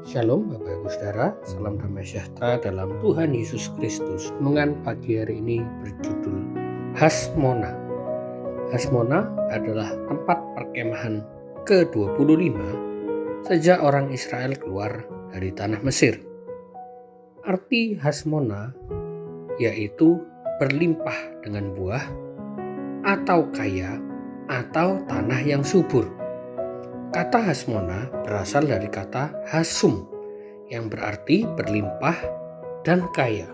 Shalom Bapak Ibu Saudara, salam damai sejahtera dalam Tuhan Yesus Kristus. Renungan pagi hari ini berjudul Hasmona. Hasmona adalah tempat perkemahan ke-25 sejak orang Israel keluar dari tanah Mesir. Arti Hasmona yaitu berlimpah dengan buah atau kaya atau tanah yang subur. Kata Hasmona berasal dari kata hasum yang berarti berlimpah dan kaya.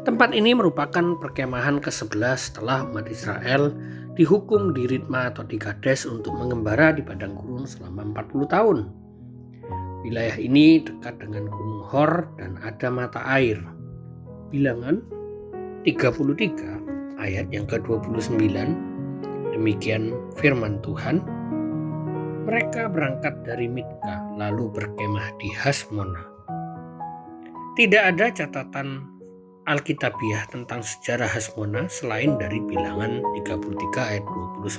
Tempat ini merupakan perkemahan ke-11 setelah umat Israel dihukum di Ritma atau di Kades untuk mengembara di padang gurun selama 40 tahun. Wilayah ini dekat dengan Gunung Hor dan ada mata air. Bilangan 33 ayat yang ke-29, demikian firman Tuhan. Mereka berangkat dari Mitka lalu berkemah di Hasmona. Tidak ada catatan Alkitabiah tentang sejarah Hasmona selain dari Bilangan 33 ayat 29.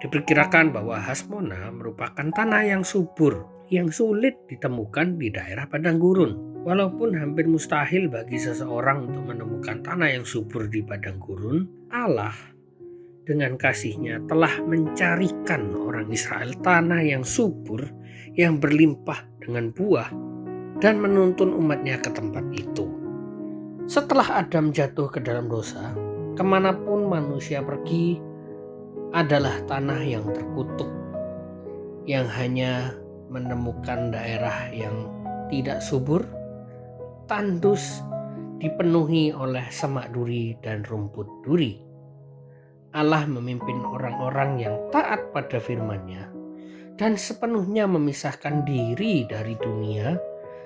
Diperkirakan bahwa Hasmona merupakan tanah yang subur yang sulit ditemukan di daerah padang gurun. Walaupun hampir mustahil bagi seseorang untuk menemukan tanah yang subur di padang gurun, Allah dengan kasih-Nya telah mencarikan orang Israel tanah yang subur, yang berlimpah dengan buah, dan menuntun umat-Nya ke tempat itu. Setelah Adam jatuh ke dalam dosa, kemanapun manusia pergi adalah tanah yang terkutuk, yang hanya menemukan daerah yang tidak subur, tandus, dipenuhi oleh semak duri dan rumput duri. Allah memimpin orang-orang yang taat pada firman-Nya dan sepenuhnya memisahkan diri dari dunia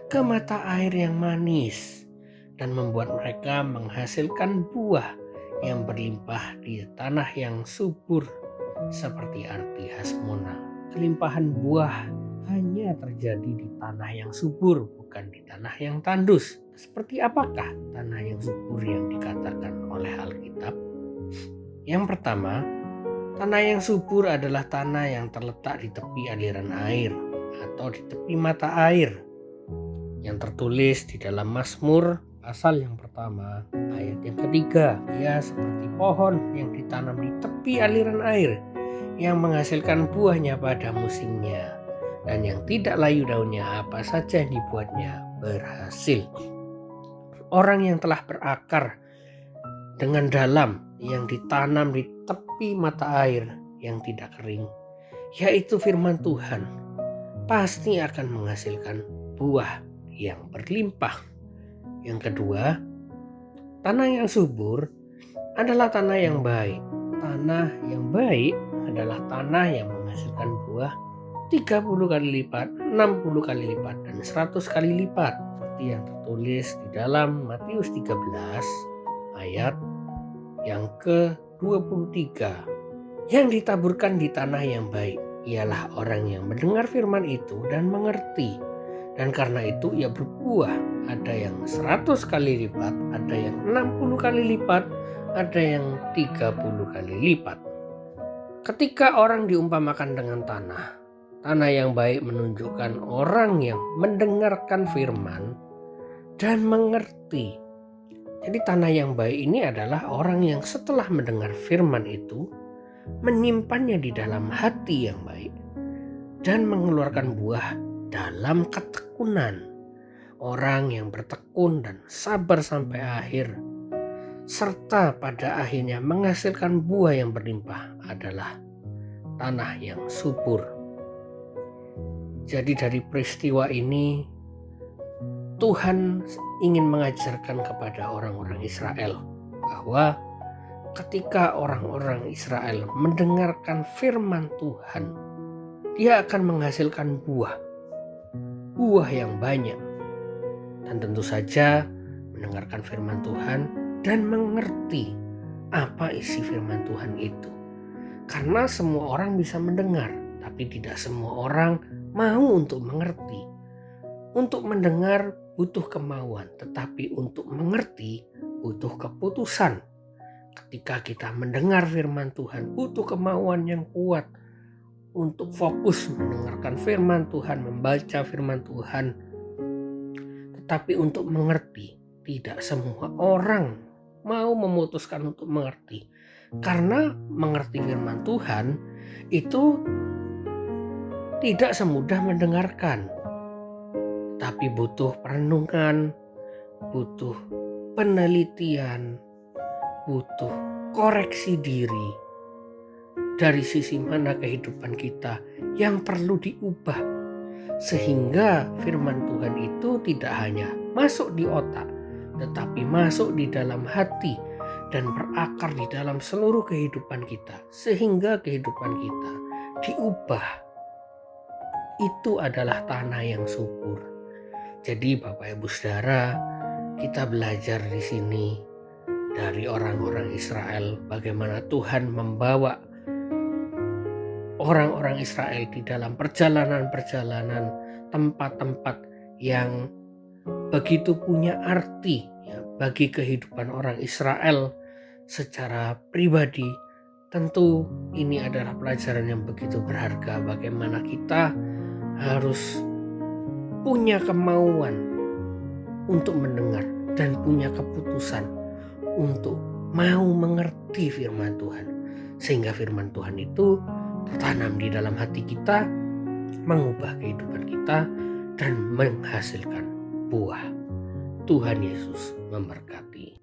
ke mata air yang manis dan membuat mereka menghasilkan buah yang berlimpah di tanah yang subur seperti arti Hasmona. Kelimpahan buah hanya terjadi di tanah yang subur, bukan di tanah yang tandus. Seperti apakah tanah yang subur yang dikatakan oleh Alkitab? Yang pertama, tanah yang subur adalah tanah yang terletak di tepi aliran air atau di tepi mata air. Yang tertulis di dalam Mazmur pasal yang pertama ayat yang ketiga. Ia seperti pohon yang ditanam di tepi aliran air yang menghasilkan buahnya pada musimnya dan yang tidak layu daunnya, apa saja yang dibuatnya berhasil. Orang yang telah berakar dengan dalam yang ditanam di tepi mata air yang tidak kering, yaitu firman Tuhan, pasti akan menghasilkan buah yang berlimpah. Yang kedua, tanah yang subur adalah tanah yang baik. Tanah yang baik adalah tanah yang menghasilkan buah 30 kali lipat, 60 kali lipat, dan 100 kali lipat, seperti yang tertulis di dalam Matius 13 ayat yang ke-23. Yang ditaburkan di tanah yang baik ialah orang yang mendengar firman itu dan mengerti, dan karena itu ia berbuah, ada yang 100 kali lipat, ada yang 60 kali lipat, ada yang 30 kali lipat. Ketika orang diumpamakan dengan tanah yang baik menunjukkan orang yang mendengarkan firman dan mengerti. Jadi tanah yang baik ini adalah orang yang setelah mendengar firman itu menyimpannya di dalam hati yang baik dan mengeluarkan buah dalam ketekunan. Orang yang bertekun dan sabar sampai akhir serta pada akhirnya menghasilkan buah yang berlimpah adalah tanah yang subur. Jadi dari peristiwa ini Tuhan ingin mengajarkan kepada orang-orang Israel bahwa ketika orang-orang Israel mendengarkan firman Tuhan, dia akan menghasilkan buah yang banyak. Dan tentu saja mendengarkan firman Tuhan dan mengerti apa isi firman Tuhan itu. Karena semua orang bisa mendengar, tapi tidak semua orang mau untuk mengerti. Untuk mendengar butuh kemauan, tetapi untuk mengerti butuh keputusan. Ketika kita mendengar firman Tuhan, butuh kemauan yang kuat untuk fokus mendengarkan firman Tuhan, membaca firman Tuhan, tetapi untuk mengerti. Tidak semua orang mau memutuskan untuk mengerti, karena mengerti firman Tuhan itu tidak semudah mendengarkan, tapi butuh perenungan, butuh penelitian, butuh koreksi diri. Dari sisi mana kehidupan kita yang perlu diubah, sehingga firman Tuhan itu tidak hanya masuk di otak, tetapi masuk di dalam hati dan berakar di dalam seluruh kehidupan kita, sehingga kehidupan kita diubah. Itu adalah tanah yang subur. Jadi Bapak Ibu Saudara, kita belajar di sini dari orang-orang Israel bagaimana Tuhan membawa orang-orang Israel di dalam perjalanan-perjalanan, tempat-tempat yang begitu punya arti ya, bagi kehidupan orang Israel secara pribadi. Tentu ini adalah pelajaran yang begitu berharga, bagaimana kita harus punya kemauan untuk mendengar dan punya keputusan untuk mau mengerti firman Tuhan, sehingga firman Tuhan itu tertanam di dalam hati kita, mengubah kehidupan kita dan menghasilkan buah. Tuhan Yesus memberkati.